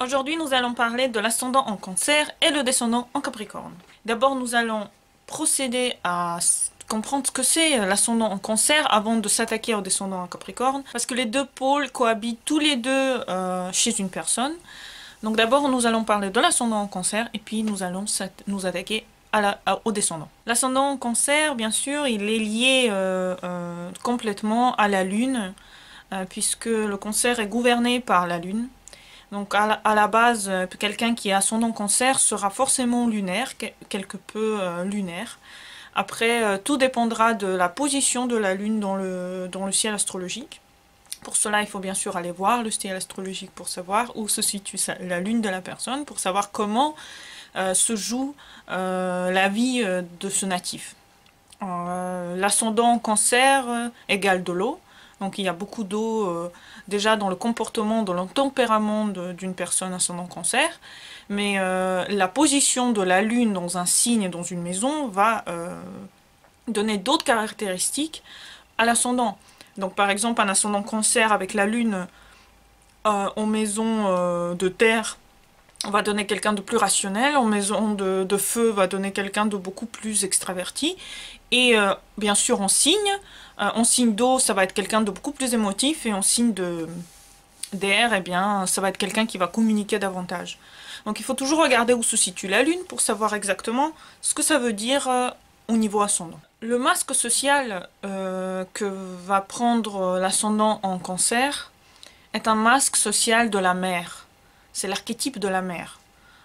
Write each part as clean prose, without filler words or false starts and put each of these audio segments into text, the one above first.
Aujourd'hui, nous allons parler de l'ascendant en Cancer et le descendant en Capricorne. D'abord, nous allons procéder à comprendre ce que c'est l'ascendant en Cancer avant de s'attaquer au descendant en Capricorne, parce que les deux pôles cohabitent tous les deux chez une personne. Donc d'abord, nous allons parler de l'ascendant en Cancer et puis nous allons nous attaquer au descendant. L'ascendant en Cancer, bien sûr, il est lié complètement à la Lune, puisque le Cancer est gouverné par la Lune. Donc à la base, quelqu'un qui a ascendant Cancer sera forcément lunaire, quelque peu lunaire. Après, tout dépendra de la position de la Lune dans le ciel astrologique. Pour cela, il faut bien sûr aller voir le ciel astrologique pour savoir où se situe la Lune de la personne, pour savoir comment se joue la vie de ce natif. L'ascendant Cancer égale de l'eau. Donc il y a beaucoup d'eau déjà dans le comportement, dans le tempérament d'une personne ascendant Cancer. Mais la position de la Lune dans un signe, dans une maison, va donner d'autres caractéristiques à l'ascendant. Donc par exemple un ascendant Cancer avec la Lune en maison de terre va donner quelqu'un de plus rationnel, en maison de feu va donner quelqu'un de beaucoup plus extraverti, et bien sûr en signe d'eau ça va être quelqu'un de beaucoup plus émotif, et en signe d'air, eh bien ça va être quelqu'un qui va communiquer davantage. Donc il faut toujours regarder où se situe la Lune pour savoir exactement ce que ça veut dire au niveau ascendant. Le masque social que va prendre l'ascendant en Cancer est un masque social de la mère. C'est l'archétype de la mère.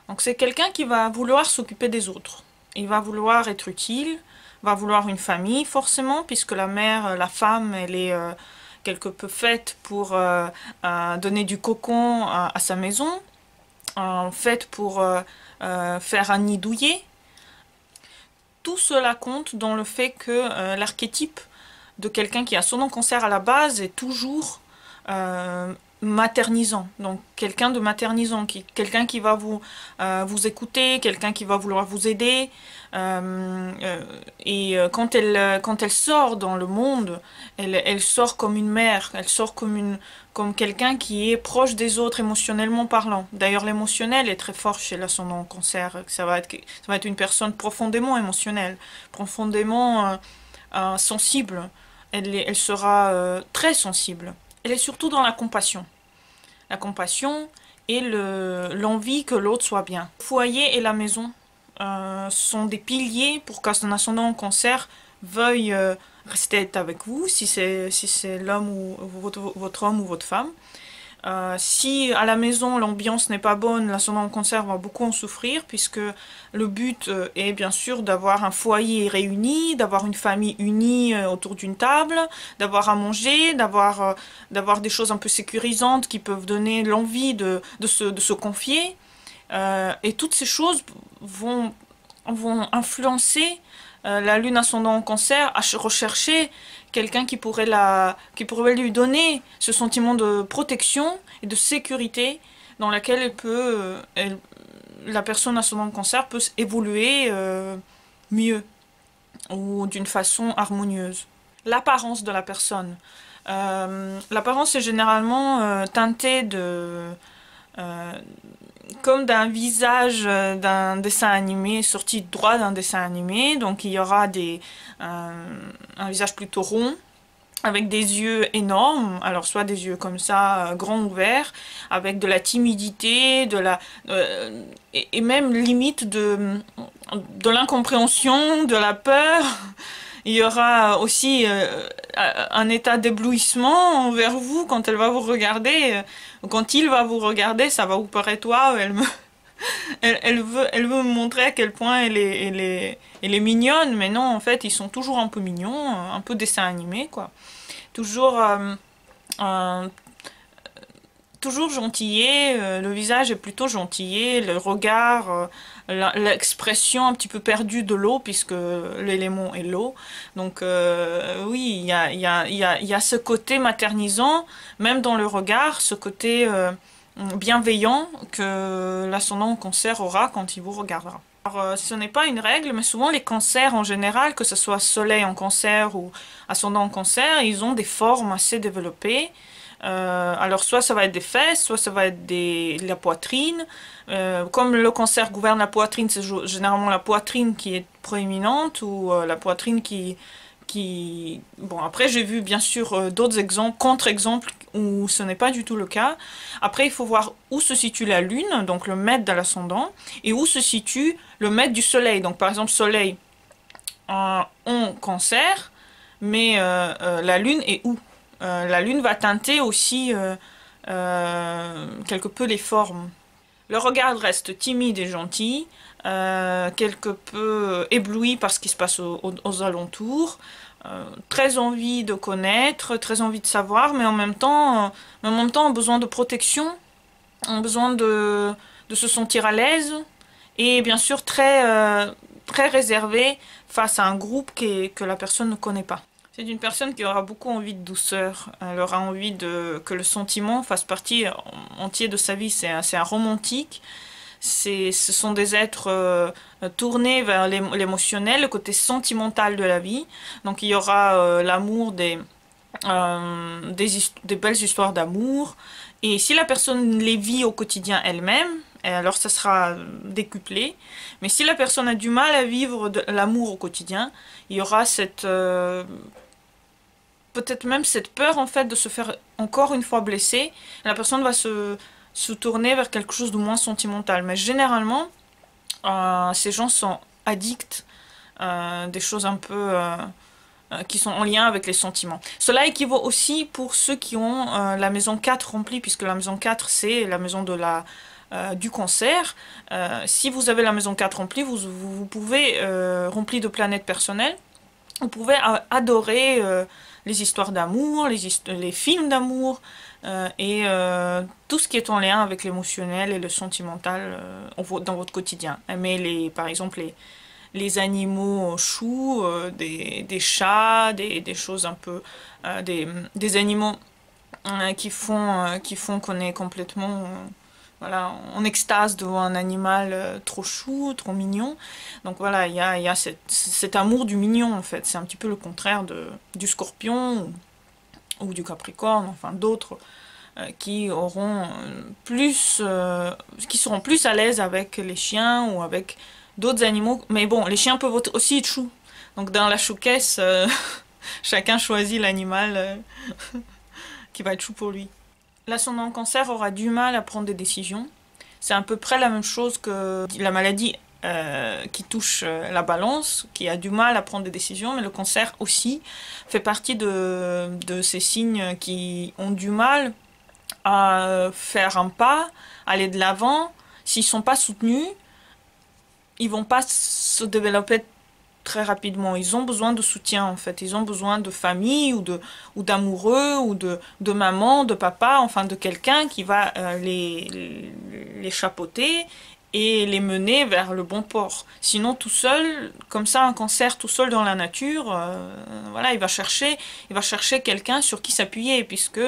Donc c'est quelqu'un qui va vouloir s'occuper des autres. Il va vouloir être utile, va vouloir une famille forcément, puisque la mère, la femme, elle est quelque peu faite pour donner du cocon à sa maison, faite pour faire un nid douillet. Tout cela compte dans le fait que l'archétype de quelqu'un qui a ascendant Cancer à la base est toujours maternisant, donc quelqu'un de maternisant, quelqu'un qui va vous écouter, quelqu'un qui va vouloir vous aider, quand elle sort dans le monde, elle sort comme une mère, elle sort comme quelqu'un qui est proche des autres émotionnellement parlant. D'ailleurs l'émotionnel est très fort chez l'ascendant Cancer, ça va être une personne profondément émotionnelle, profondément sensible, elle sera très sensible. Elle est surtout dans la compassion. La compassion et l'envie que l'autre soit bien. Le foyer et la maison sont des piliers pour qu'un ascendant en Cancer veuille rester avec vous, si c'est l'homme ou votre homme ou votre femme. Si à la maison l'ambiance n'est pas bonne, l'ascendant en Cancer va beaucoup en souffrir, puisque le but est bien sûr d'avoir un foyer réuni, d'avoir une famille unie autour d'une table, d'avoir à manger, d'avoir des choses un peu sécurisantes qui peuvent donner l'envie de se confier. Et toutes ces choses vont influencer la Lune ascendant en Cancer à rechercher quelqu'un qui pourrait lui donner ce sentiment de protection et de sécurité dans laquelle la personne ascendant en Cancer peut évoluer mieux ou d'une façon harmonieuse. L'apparence de la personne. L'apparence est généralement teintée comme d'un visage d'un dessin animé, sorti droit d'un dessin animé. Donc il y aura un visage plutôt rond, avec des yeux énormes, alors soit des yeux comme ça, grands ouverts, avec de la timidité, et même limite de l'incompréhension, de la peur. Il y aura aussi un état d'éblouissement envers vous quand elle va vous regarder. Quand il va vous regarder, ça va vous paraître waouh, elle veut me montrer à quel point elle est mignonne, mais non, en fait, ils sont toujours un peu mignons, un peu dessin animé, quoi. Toujours, toujours gentillet, le visage est plutôt gentillet, le regard, l'expression un petit peu perdue de l'eau, puisque l'élément est l'eau. Donc oui, il y a ce côté maternisant, même dans le regard, ce côté bienveillant que l'ascendant en Cancer aura quand il vous regardera. Alors, ce n'est pas une règle, mais souvent les cancers en général, que ce soit soleil en Cancer ou ascendant en Cancer, ils ont des formes assez développées. Alors soit ça va être des fesses, soit ça va être la poitrine. Comme le cancer gouverne la poitrine, c'est généralement la poitrine qui est proéminente ou la poitrine qui... Bon, après j'ai vu bien sûr d'autres exemples, contre-exemples où ce n'est pas du tout le cas. Après il faut voir où se situe la lune, donc le maître de l'ascendant, et où se situe le maître du soleil. Donc par exemple soleil en cancer, mais la lune est où? La lune va teinter aussi quelque peu les formes. Le regard reste timide et gentil, quelque peu ébloui par ce qui se passe aux alentours, très envie de connaître, très envie de savoir, mais en même temps, ont besoin de protection, ont besoin de se sentir à l'aise, et bien sûr très réservé face à un groupe que la personne ne connaît pas. C'est une personne qui aura beaucoup envie de douceur. Elle aura envie que le sentiment fasse partie entier de sa vie. C'est un romantique. Ce sont des êtres tournés vers l'émotionnel, le côté sentimental de la vie. Donc il y aura l'amour des belles histoires d'amour. Et si la personne les vit au quotidien elle-même, alors ça sera décuplé. Mais si la personne a du mal à vivre l'amour au quotidien, il y aura peut-être même cette peur en fait de se faire encore une fois blesser. La personne va se tourner vers quelque chose de moins sentimental. Mais généralement, ces gens sont addicts des choses un peu qui sont en lien avec les sentiments. Cela équivaut aussi pour ceux qui ont la maison 4 remplie, puisque la maison 4 c'est la maison du cancer. Si vous avez la maison 4 remplie, vous pouvez, remplie de planètes personnelles, vous pouvez adorer les histoires d'amour, les films d'amour, et tout ce qui est en lien avec l'émotionnel et le sentimental dans votre quotidien. Aimer par exemple les animaux choux, des chats, des choses un peu, des animaux qui font qu'on est complètement voilà, en extase devant un animal trop chou, trop mignon. Donc voilà, il y a cet amour du mignon en fait. C'est un petit peu le contraire du scorpion ou du capricorne, enfin d'autres qui seront plus à l'aise avec les chiens ou avec d'autres animaux. Mais bon, les chiens peuvent aussi être choux. Donc dans la chouquesse, chacun choisit l'animal qui va être chou pour lui. L'ascendant cancer aura du mal à prendre des décisions. C'est à peu près la même chose que la maladie qui touche la balance, qui a du mal à prendre des décisions, mais le cancer aussi fait partie de ces signes qui ont du mal à faire un pas, aller de l'avant. S'ils ne sont pas soutenus, ils vont pas se développer très rapidement. Ils ont besoin de soutien en fait. Ils ont besoin de famille ou d'amoureux ou de maman, de papa, enfin de quelqu'un qui va les chapeauter et les mener vers le bon port. Sinon tout seul, comme ça un cancer tout seul dans la nature, voilà, il va chercher quelqu'un sur qui s'appuyer puisque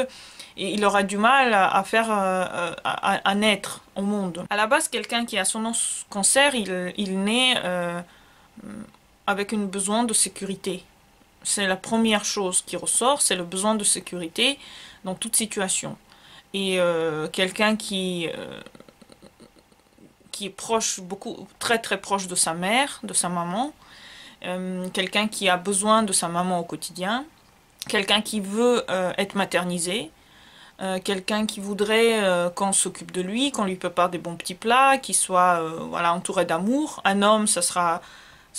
il aura du mal à faire à naître au monde. À la base, quelqu'un qui a son cancer, il naît avec un besoin de sécurité. C'est la première chose qui ressort, c'est le besoin de sécurité dans toute situation. Et quelqu'un qui est proche, très très proche de sa mère, de sa maman, quelqu'un qui a besoin de sa maman au quotidien, quelqu'un qui veut être maternisé, quelqu'un qui voudrait qu'on s'occupe de lui, qu'on lui prépare des bons petits plats, qu'il soit voilà, entouré d'amour. Un homme, ça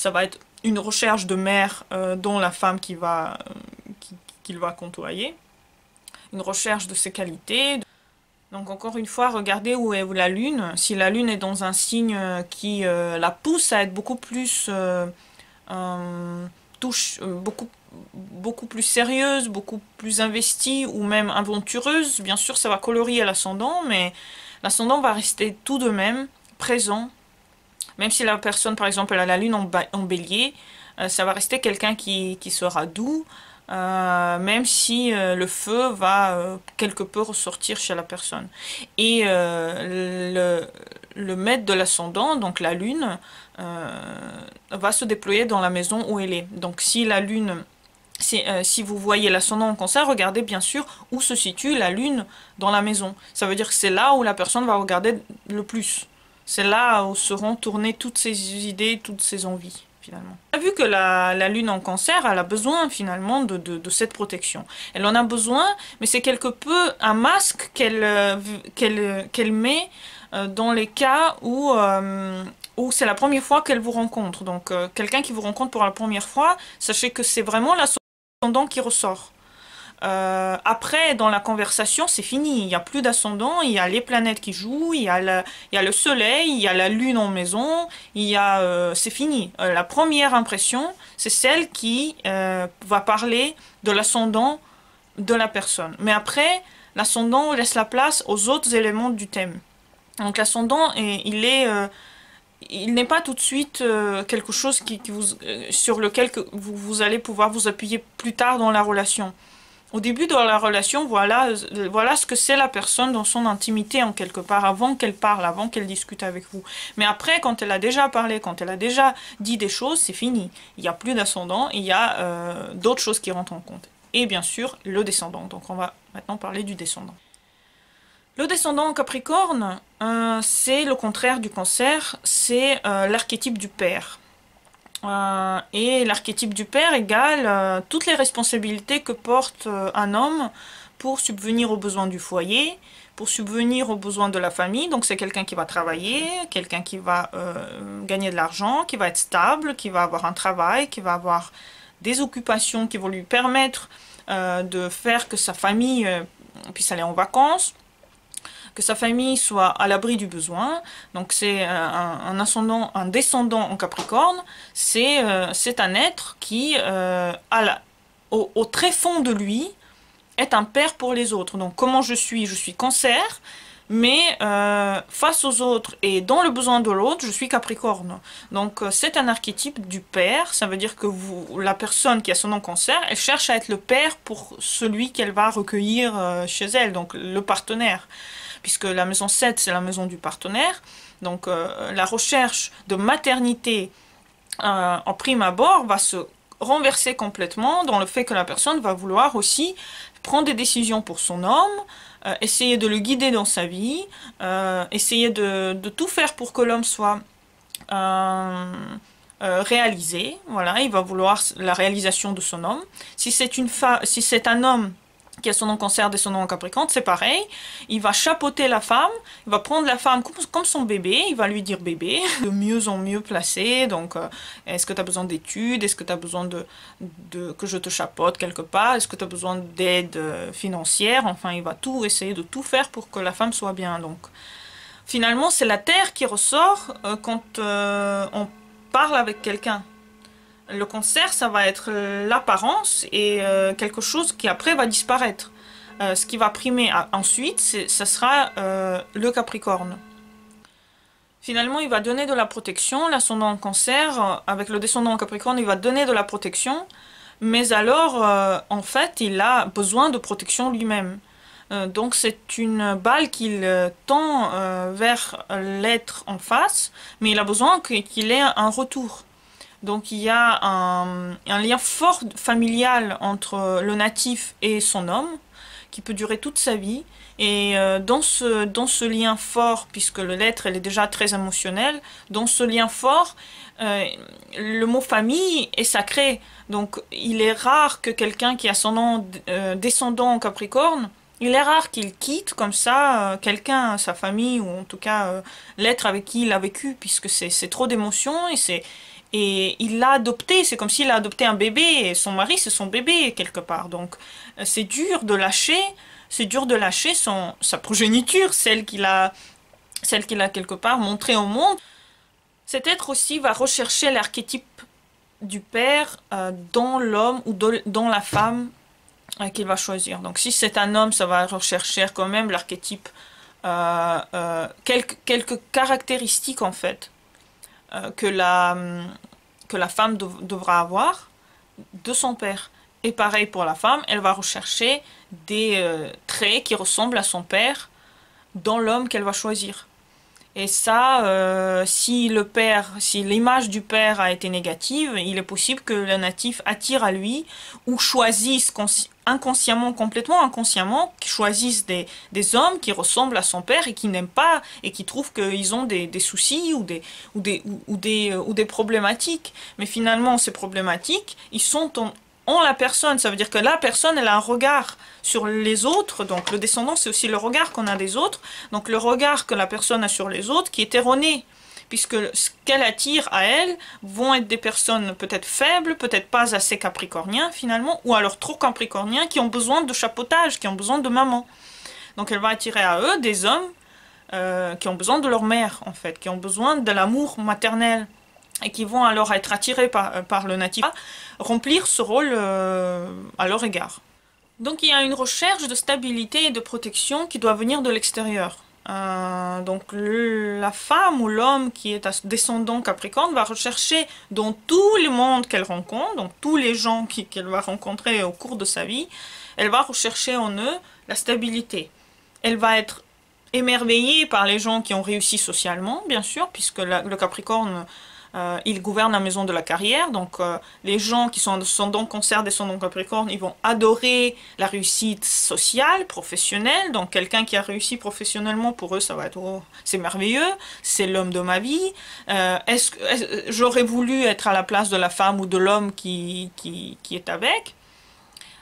va être une recherche de mère dont la femme qu'il va côtoyer, une recherche de ses qualités. Donc encore une fois, regardez où est la lune. Si la lune est dans un signe qui la pousse à être beaucoup plus beaucoup plus sérieuse, beaucoup plus investie ou même aventureuse, bien sûr ça va colorier l'ascendant, mais l'ascendant va rester tout de même présent. Même si la personne, par exemple, elle a la lune en bélier, ça va rester quelqu'un qui sera doux, même si le feu va quelque peu ressortir chez la personne. Et le maître de l'ascendant, donc la lune, va se déployer dans la maison où elle est. Donc si la lune Si vous voyez l'ascendant en Cancer, regardez bien sûr où se situe la lune dans la maison. Ça veut dire que c'est là où la personne va regarder le plus. C'est là où seront tournées toutes ses idées, toutes ses envies, finalement. On a vu que la lune en Cancer, elle a besoin finalement de cette protection. Elle en a besoin, mais c'est quelque peu un masque qu'elle met dans les cas où c'est la première fois qu'elle vous rencontre. Donc quelqu'un qui vous rencontre pour la première fois, sachez que c'est vraiment l'ascendant qui ressort. Après, dans la conversation, c'est fini. Il n'y a plus d'ascendant, il y a les planètes qui jouent, il y a le soleil, il y a la lune en maison, c'est fini. La première impression, c'est celle qui va parler de l'ascendant de la personne. Mais après, l'ascendant laisse la place aux autres éléments du thème. Donc l'ascendant, il n'est pas tout de suite quelque chose sur lequel vous allez pouvoir vous appuyer plus tard dans la relation. Au début de la relation, voilà ce que c'est la personne dans son intimité en quelque part, avant qu'elle parle, avant qu'elle discute avec vous. Mais après, quand elle a déjà parlé, quand elle a déjà dit des choses, c'est fini. Il n'y a plus d'ascendant, il y a d'autres choses qui rentrent en compte. Et bien sûr, le descendant. Donc on va maintenant parler du descendant. Le descendant en Capricorne, c'est le contraire du Cancer, c'est l'archétype du père. Et l'archétype du père égale toutes les responsabilités que porte un homme pour subvenir aux besoins du foyer, pour subvenir aux besoins de la famille. Donc c'est quelqu'un qui va travailler, quelqu'un qui va gagner de l'argent, qui va être stable, qui va avoir un travail, qui va avoir des occupations qui vont lui permettre de faire que sa famille puisse aller en vacances, que sa famille soit à l'abri du besoin. Donc c'est un descendant en Capricorne, c'est un être qui, au très fond de lui, est un père pour les autres. Donc comment je suis Cancer, mais face aux autres et dans le besoin de l'autre, je suis Capricorne. Donc c'est un archétype du père, ça veut dire que la personne qui a son nom Cancer, elle cherche à être le père pour celui qu'elle va recueillir chez elle, donc le partenaire. Puisque la maison 7, c'est la maison du partenaire. Donc la recherche de maternité en prime abord va se renverser complètement dans le fait que la personne va vouloir aussi prendre des décisions pour son homme, essayer de le guider dans sa vie, essayer de tout faire pour que l'homme soit réalisé. Voilà, il va vouloir la réalisation de son homme. Si c'est un homme qui a son nom Cancer, son nom en Capricorne, c'est pareil. Il va chapeauter la femme, il va prendre la femme comme son bébé, il va lui dire bébé, de mieux en mieux placé. Donc, est-ce que tu as besoin d'études? Est-ce que tu as besoin que je te chapeaute quelque part? Est-ce que tu as besoin d'aide financière? Enfin, il va essayer de tout faire pour que la femme soit bien. Donc, finalement, c'est la terre qui ressort quand on parle avec quelqu'un. Le Cancer, ça va être l'apparence et quelque chose qui après va disparaître. Ce qui va primer ensuite, ça sera le Capricorne. Finalement, il va donner de la protection. L'ascendant en Cancer, avec le descendant en Capricorne, il va donner de la protection. Mais alors, en fait, il a besoin de protection lui-même. Donc c'est une balle qu'il tend vers l'être en face, mais il a besoin qu'il ait un retour. Donc il y a un lien fort familial entre le natif et son homme, qui peut durer toute sa vie. Et dans ce lien fort, puisque l'être elle est déjà très émotionnel, dans ce lien fort, le mot famille est sacré. Donc il est rare que quelqu'un qui a son nom descendant en Capricorne, il est rare qu'il quitte comme ça quelqu'un, sa famille, ou en tout cas l'être avec qui il a vécu, puisque c'est trop d'émotions et il l'a adopté, c'est comme s'il a adopté un bébé, et son mari c'est son bébé quelque part. Donc c'est dur de lâcher sa progéniture, celle qu'il a quelque part montrée au monde. Cet être aussi va rechercher l'archétype du père dans l'homme ou dans la femme qu'il va choisir. Donc si c'est un homme, ça va rechercher quand même l'archétype, quelques caractéristiques en fait que la femme devra avoir de son père. Et pareil pour la femme, elle va rechercher des traits qui ressemblent à son père dans l'homme qu'elle va choisir. Et ça, si l'image du père a été négative, il est possible que le natif attire à lui ou choisisse inconsciemment, complètement inconsciemment, choisisse des hommes qui ressemblent à son père et qui n'aiment pas et qui trouvent qu'ils ont des soucis ou des problématiques. Mais finalement, ces problématiques, ils sont en la personne. Ça veut dire que la personne, elle a un regard sur les autres. Donc le descendant, c'est aussi le regard qu'on a des autres. Donc le regard que la personne a sur les autres qui est erroné. Puisque ce qu'elle attire à elle vont être des personnes peut-être faibles, peut-être pas assez capricorniens finalement, ou alors trop capricorniens qui ont besoin de chapeautage, qui ont besoin de maman. Donc elle va attirer à eux des hommes qui ont besoin de leur mère en fait, qui ont besoin de l'amour maternel et qui vont alors être attirés par le natif, remplir ce rôle à leur égard. Donc il y a une recherche de stabilité et de protection qui doit venir de l'extérieur. Donc la femme ou l'homme qui est descendant Capricorne va rechercher dans tout le monde qu'elle rencontre, donc tous les gens qu'elle va rencontrer au cours de sa vie, elle va rechercher en eux la stabilité. Elle va être émerveillée par les gens qui ont réussi socialement, bien sûr, puisque le Capricorne il gouverne la maison de la carrière, donc les gens qui sont descendants Cancer, descendants Capricorne, ils vont adorer la réussite sociale, professionnelle. Donc quelqu'un qui a réussi professionnellement, pour eux, ça va être oh, c'est merveilleux, c'est l'homme de ma vie. J'aurais voulu être à la place de la femme ou de l'homme qui est avec.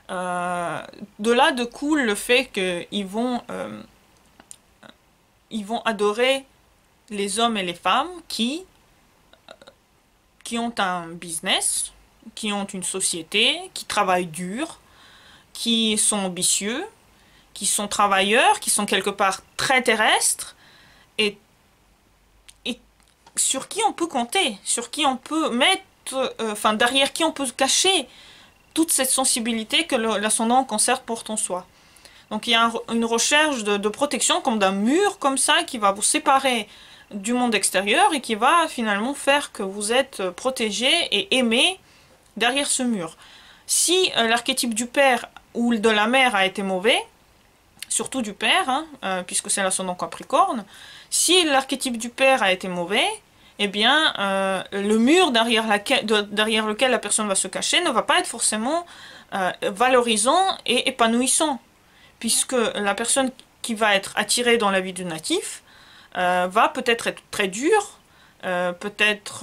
De là découle le fait ils vont adorer les hommes et les femmes qui ont un business, qui ont une société, qui travaillent dur, qui sont ambitieux, qui sont travailleurs, qui sont quelque part très terrestres, et, et sur qui on peut compter, sur qui on peut mettre, derrière qui on peut cacher toute cette sensibilité que l'ascendant Cancer porte en soi. Donc il y a une recherche de protection comme d'un mur comme ça qui va vous séparer du monde extérieur et qui va finalement faire que vous êtes protégé et aimé derrière ce mur. Si l'archétype du père ou de la mère a été mauvais, surtout du père, puisque c'est l'ascendant Capricorne, si l'archétype du père a été mauvais, eh bien le mur derrière lequel la personne va se cacher ne va pas être forcément valorisant et épanouissant, puisque la personne qui va être attirée dans la vie du natif va peut-être être très dure, peut-être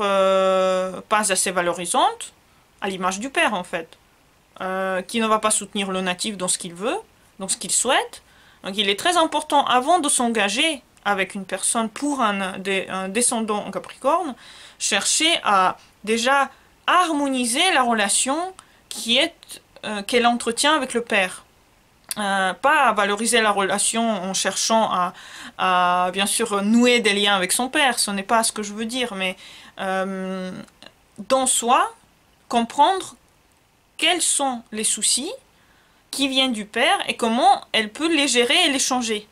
pas assez valorisante, à l'image du père en fait, qui ne va pas soutenir le natif dans ce qu'il veut, dans ce qu'il souhaite. Donc il est très important, avant de s'engager avec une personne pour un descendant en Capricorne, chercher à déjà harmoniser la relation qu'elle entretient avec le père. Pas à valoriser la relation en cherchant à bien sûr nouer des liens avec son père, ce n'est pas ce que je veux dire, mais dans soi, comprendre quels sont les soucis qui viennent du père et comment elle peut les gérer et les changer.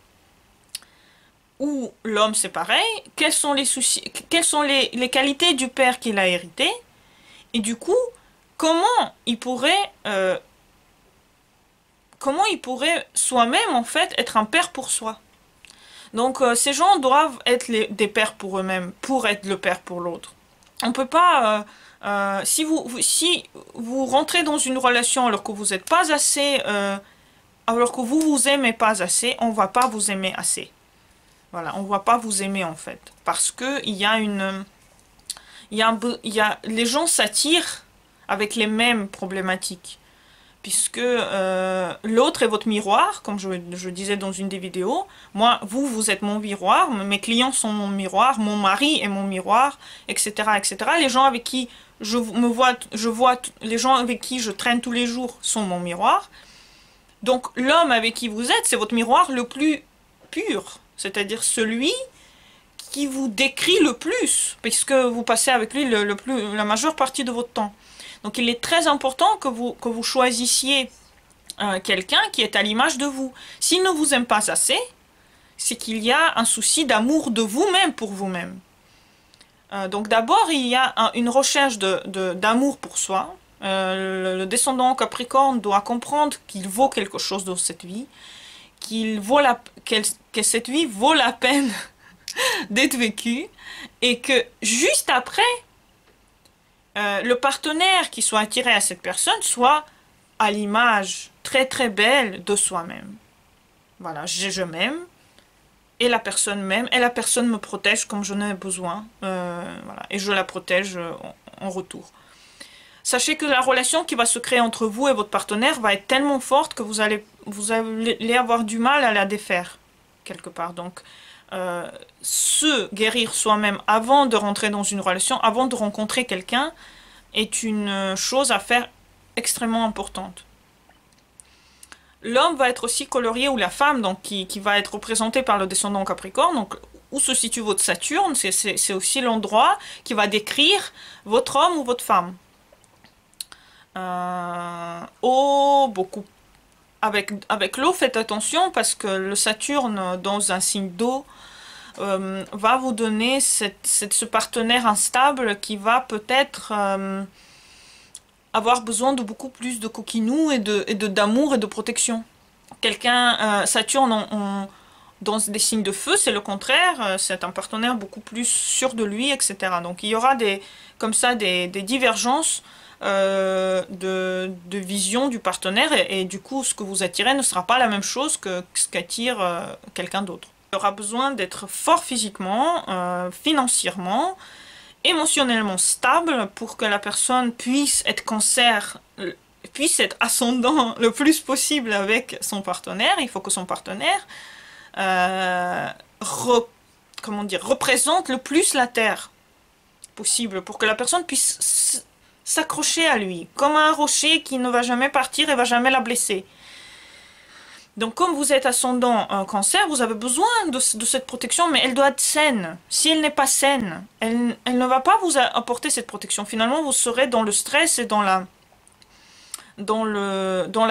Ou l'homme c'est pareil, quels sont les soucis, quelles sont les qualités du père qu'il a hérité, et du coup, comment il pourrait soi-même en fait être un père pour soi. Donc ces gens doivent être des pères pour eux-mêmes, pour être le père pour l'autre. On peut pas, si vous rentrez dans une relation alors que vous n'êtes pas assez, alors que vous vous aimez pas assez, on va pas vous aimer assez. Voilà, on va pas vous aimer en fait, parce que les gens s'attirent avec les mêmes problématiques. Puisque l'autre est votre miroir, comme je disais dans une des vidéos. Moi, vous êtes mon miroir, mes clients sont mon miroir, mon mari est mon miroir, etc., etc. Les gens avec qui les gens avec qui je traîne tous les jours sont mon miroir. Donc l'homme avec qui vous êtes, c'est votre miroir le plus pur, c'est-à-dire celui qui vous décrit le plus, puisque vous passez avec lui la majeure partie de votre temps. Donc il est très important que vous choisissiez quelqu'un qui est à l'image de vous. S'il ne vous aime pas assez, c'est qu'il y a un souci d'amour de vous-même pour vous-même. Donc d'abord, il y a une recherche d'amour pour soi. Le descendant Capricorne doit comprendre qu'il vaut quelque chose dans cette vie, que cette vie vaut la peine d'être vécu, et que juste après, le partenaire qui soit attiré à cette personne soit à l'image très très belle de soi-même. Voilà, je m'aime, et la personne m'aime, et la personne me protège comme j'en ai besoin, voilà, et je la protège en retour. Sachez que la relation qui va se créer entre vous et votre partenaire va être tellement forte que vous allez avoir du mal à la défaire, quelque part. Donc, se guérir soi-même avant de rentrer dans une relation, avant de rencontrer quelqu'un, est une chose à faire extrêmement importante. L'homme va être aussi colorié, ou la femme, donc qui va être représentée par le descendant Capricorne. Donc, où se situe votre Saturne, c'est aussi l'endroit qui va décrire votre homme ou votre femme. Beaucoup. Avec l'eau, faites attention parce que le Saturne dans un signe d'eau va vous donner ce partenaire instable qui va peut-être avoir besoin de beaucoup plus de coquinou et d'amour et de protection. Saturne dans des signes de feu, c'est le contraire, c'est un partenaire beaucoup plus sûr de lui, etc. Donc il y aura comme ça des divergences de vision du partenaire, et du coup ce que vous attirez ne sera pas la même chose que ce qu'attire quelqu'un d'autre. Il aura besoin d'être fort physiquement, financièrement, émotionnellement stable pour que la personne puisse être cancer, puisse être ascendant le plus possible avec son partenaire. Il faut que son partenaire représente le plus la Terre possible pour que la personne puisse s'accrocher à lui, comme un rocher qui ne va jamais partir et va jamais la blesser. Donc comme vous êtes ascendant cancer, vous avez besoin de cette protection, mais elle doit être saine. Si elle n'est pas saine, elle ne va pas vous apporter cette protection. Finalement, vous serez dans le stress et dans la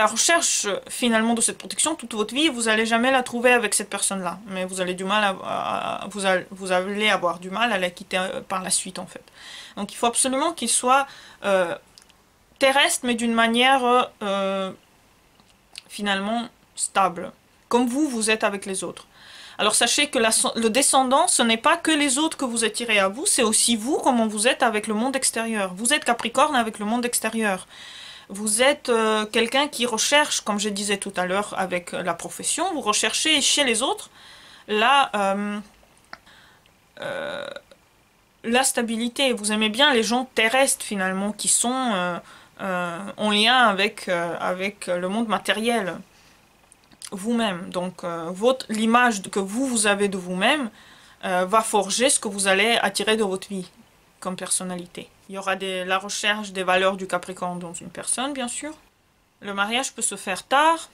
recherche finalement de cette protection toute votre vie, et vous n'allez jamais la trouver avec cette personne-là. Mais vous allez vous allez avoir du mal à la quitter par la suite en fait. Donc il faut absolument qu'il soit terrestre, mais d'une manière finalement stable, comme vous êtes avec les autres. Alors sachez que le descendant, ce n'est pas que les autres que vous attirez à vous, c'est aussi vous, comment vous êtes avec le monde extérieur. Vous êtes Capricorne avec le monde extérieur. Vous êtes quelqu'un qui recherche, comme je disais tout à l'heure avec la profession, vous recherchez chez les autres la stabilité. Vous aimez bien les gens terrestres finalement, qui sont en lien avec le monde matériel. Vous-même. Donc l'image que vous avez de vous-même va forger ce que vous allez attirer de votre vie comme personnalité. Il y aura la recherche des valeurs du Capricorne dans une personne, bien sûr. Le mariage peut se faire tard,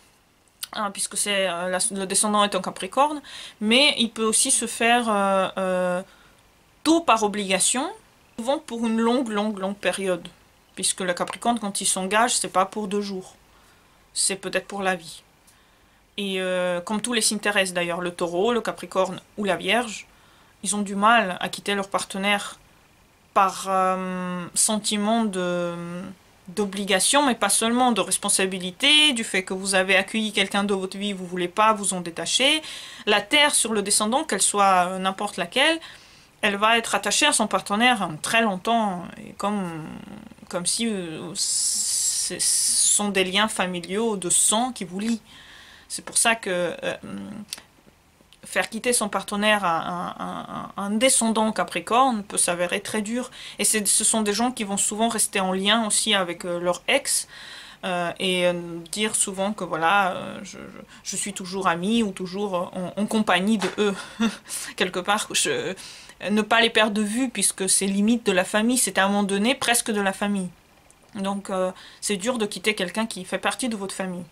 hein, puisque le descendant est un Capricorne, mais il peut aussi se faire tôt par obligation, souvent pour une longue période, puisque le Capricorne, quand il s'engage, c'est pas pour 2 jours, c'est peut-être pour la vie. Et comme tous les signes terrestres d'ailleurs, le Taureau, le Capricorne ou la Vierge, ils ont du mal à quitter leur partenaire par sentiment d'obligation, mais pas seulement, de responsabilité, du fait que vous avez accueilli quelqu'un de votre vie, vous ne voulez pas vous en détacher. La Terre sur le descendant, qu'elle soit n'importe laquelle, elle va être attachée à son partenaire très longtemps, et comme si ce sont des liens familiaux de sang qui vous lient. C'est pour ça que faire quitter son partenaire à un descendant Capricorne peut s'avérer très dur. Et ce sont des gens qui vont souvent rester en lien aussi avec leur ex et dire souvent que voilà, je suis toujours amie ou toujours en compagnie de eux. Quelque part, ne pas les perdre de vue puisque c'est limite de la famille, c'est à un moment donné presque de la famille. Donc c'est dur de quitter quelqu'un qui fait partie de votre famille.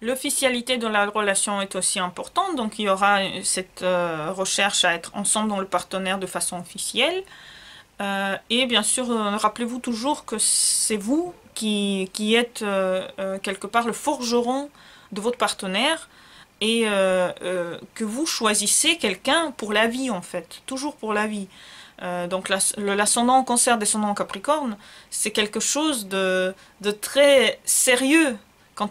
L'officialité de la relation est aussi importante, donc il y aura cette recherche à être ensemble dans le partenaire de façon officielle. Et bien sûr, rappelez-vous toujours que c'est vous qui êtes quelque part le forgeron de votre partenaire, et que vous choisissez quelqu'un pour la vie en fait, toujours pour la vie. Donc l'ascendant en Cancer, descendant en Capricorne, c'est quelque chose de très sérieux. Quand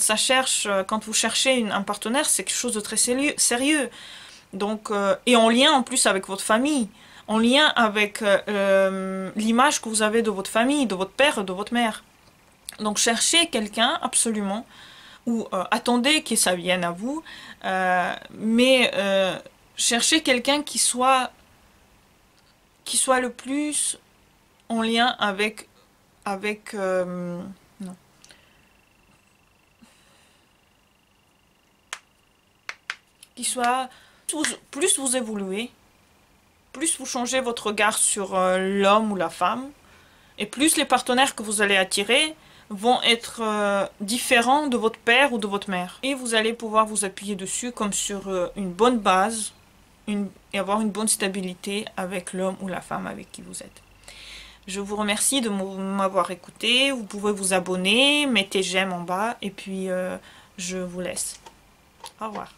vous cherchez un partenaire, c'est quelque chose de très sérieux. Donc, et en lien en plus avec votre famille, en lien avec l'image que vous avez de votre famille, de votre père, de votre mère. Donc cherchez quelqu'un absolument, ou attendez que ça vienne à vous, mais cherchez quelqu'un qui soit le plus en lien avec non. Qui soit plus vous évoluez, plus vous changez votre regard sur l'homme ou la femme, et plus les partenaires que vous allez attirer vont être différents de votre père ou de votre mère. Et vous allez pouvoir vous appuyer dessus comme sur une bonne base et avoir une bonne stabilité avec l'homme ou la femme avec qui vous êtes. Je vous remercie de m'avoir écouté. Vous pouvez vous abonner, mettez j'aime en bas et puis je vous laisse. Au revoir.